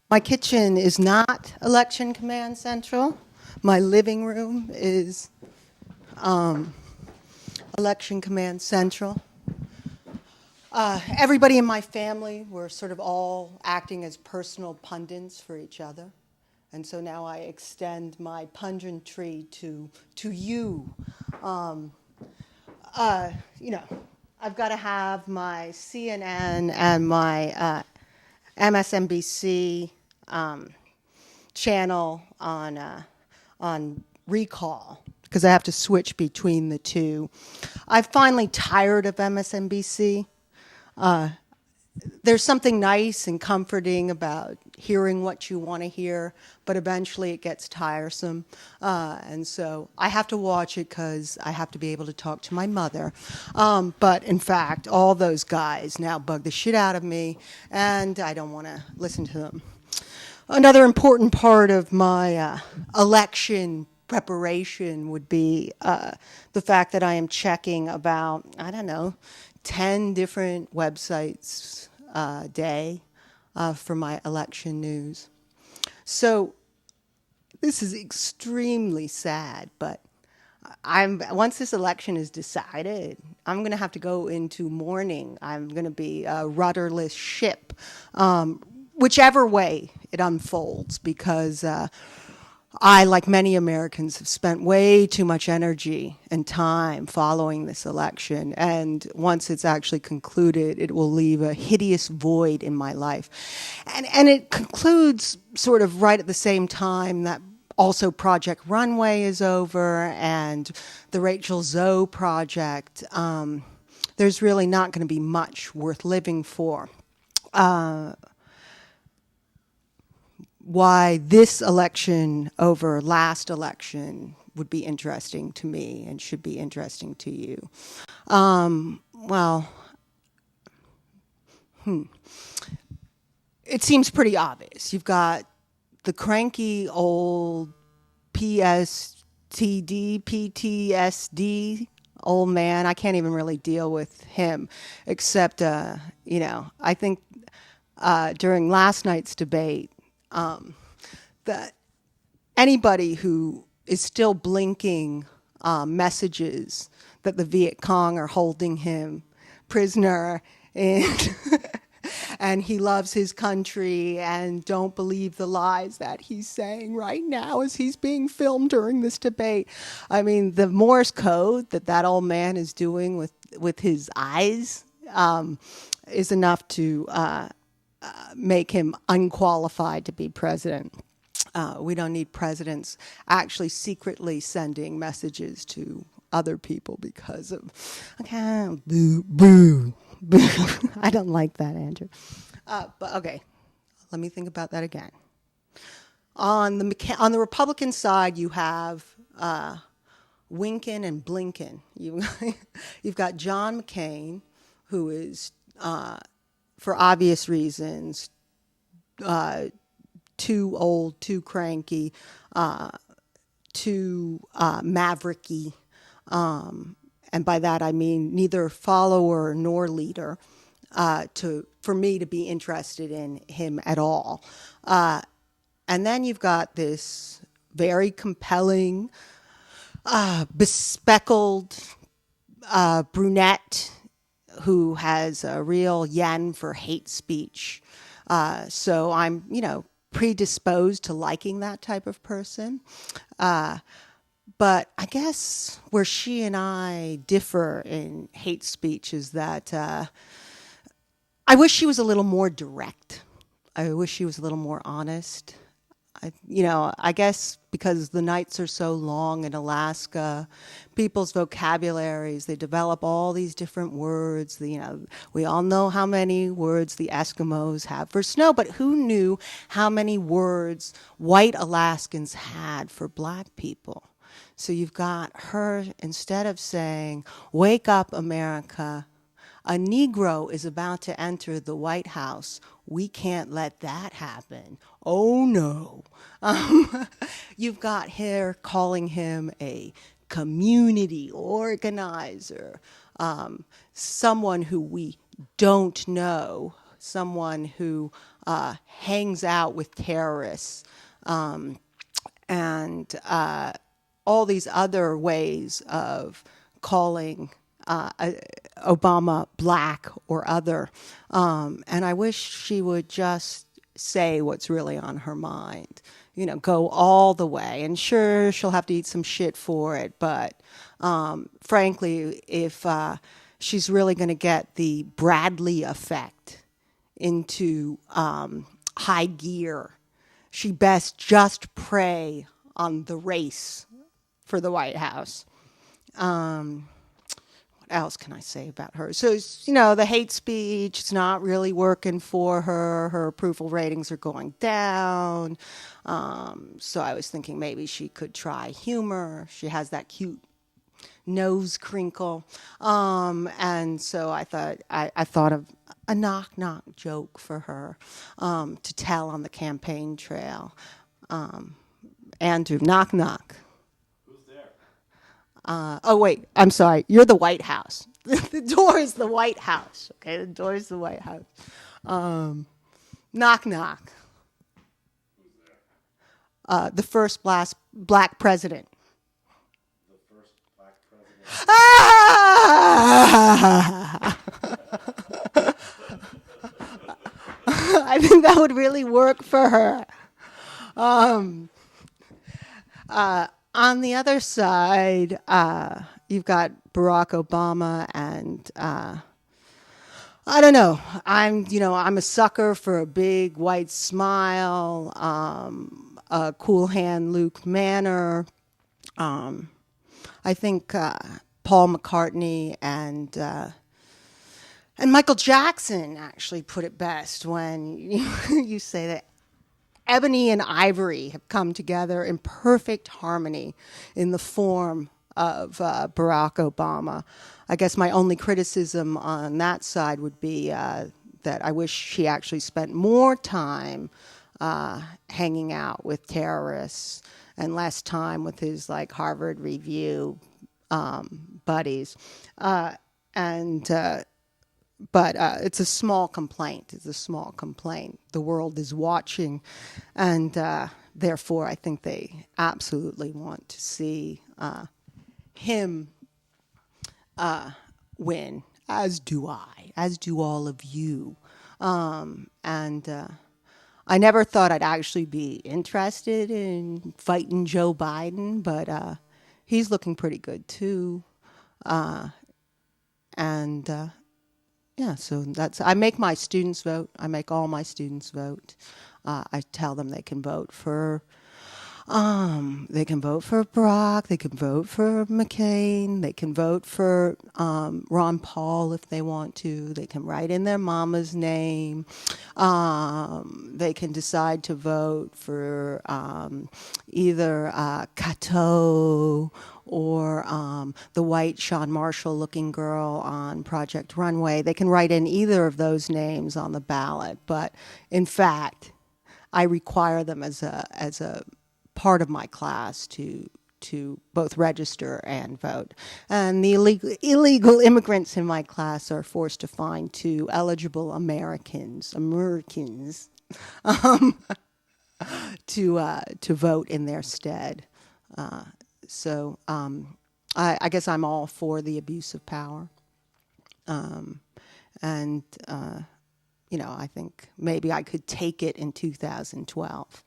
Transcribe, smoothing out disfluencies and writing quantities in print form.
My kitchen is not Election Command Central. My living room is Election Command Central. Everybody in my family were sort of all acting as personal pundits for each other. And so now I extend my punditry to you. Um, you know, I've got to have my CNN and my MSNBC channel on recall because I have to switch between the two. I'm finally tired of MSNBC. There's something nice and comforting about hearing what you want to hear, but eventually it gets tiresome. And so I have to watch it because I have to be able to talk to my mother. But in fact, all those guys now bug the shit out of me, and I don't want to listen to them. Another important part of my election preparation would be the fact that I am checking about, 10 different websites a day for my election news. So this is extremely sad, but once this election is decided, I'm going to have to go into mourning. I'm going to be a rudderless ship, whichever way it unfolds, because I, like many Americans, have spent way too much energy and time following this election. And once it's actually concluded, it will leave a hideous void in my life. And it concludes sort of right at the same time that also Project Runway is over and the Rachel Zoe project. There's really not going to be much worth living for. Why this election over last election would be interesting to me and should be interesting to you. It seems pretty obvious. You've got the cranky old PTSD old man. I can't even really deal with him, except, I think during last night's debate, that anybody who is still blinking messages that the Viet Cong are holding him prisoner and and he loves his country and don't believe the lies that he's saying right now as he's being filmed during this debate. I mean, the Morse code that old man is doing with his eyes is enough to make him unqualified to be president. We don't need presidents actually secretly sending messages to other people because of, boo, boo, boo. I don't like that, Andrew. But okay, let me think about that again. On the Republican side, you have winking and blinking. You've got John McCain, who is for obvious reasons, too old, too cranky, too mavericky. And by that I mean neither follower nor leader for me to be interested in him at all. And then you've got this very compelling, bespectacled brunette who has a real yen for hate speech. So I'm, predisposed to liking that type of person. But I guess where she and I differ in hate speech is that I wish she was a little more direct. I wish she was a little more honest. I guess because the nights are so long in Alaska, people's vocabularies, they develop all these different words. We all know how many words the Eskimos have for snow, but who knew how many words white Alaskans had for black people? So you've got her, instead of saying, "Wake up, America, a Negro is about to enter the White House. We can't let that happen. Oh, no." You've got her calling him a community organizer, someone who we don't know someone who hangs out with terrorists and all these other ways of calling Obama black or other. And I wish she would just say what's really on her mind. Go all the way. And sure, she'll have to eat some shit for it. But frankly, if she's really going to get the Bradley effect into high gear, she best just prey on the race for the White House. What else can I say about her? So, the hate speech, it's not really working for her. Her approval ratings are going down. So I was thinking maybe she could try humor. She has that cute nose crinkle. And so I thought of a knock-knock joke for her to tell on the campaign trail. Andrew, knock-knock. Oh, wait, I'm sorry. You're the White House. The door is the White House. Okay, the door is the White House. Knock, knock. Who's there? The first black president. The first black president. I think that would really work for her. On the other side, you've got Barack Obama, and I don't know. I'm a sucker for a big white smile, a cool hand Luke Manor. I think Paul McCartney and Michael Jackson actually put it best when you say that ebony and ivory have come together in perfect harmony in the form of Barack Obama. I guess my only criticism on that side would be that I wish he actually spent more time hanging out with terrorists and less time with his Harvard Review buddies. But it's a small complaint. It's a small complaint. The world is watching, and therefore I think they absolutely want to see him win, as do I, as do all of you. I never thought I'd actually be interested in fighting Joe Biden, but he's looking pretty good too. Yeah, so I make my students vote. I make all my students vote. I tell them they can vote for Barack, they can vote for McCain, they can vote for Ron Paul if they want to. They can write in their mama's name. They can decide to vote for either Cato or the white Sean Marshall-looking girl on Project Runway. They can write in either of those names on the ballot, but in fact, I require them as a part of my class to both register and vote. And the illegal immigrants in my class are forced to find 2 eligible Americans to vote in their stead. So I guess I'm all for the abuse of power. I think maybe I could take it in 2012.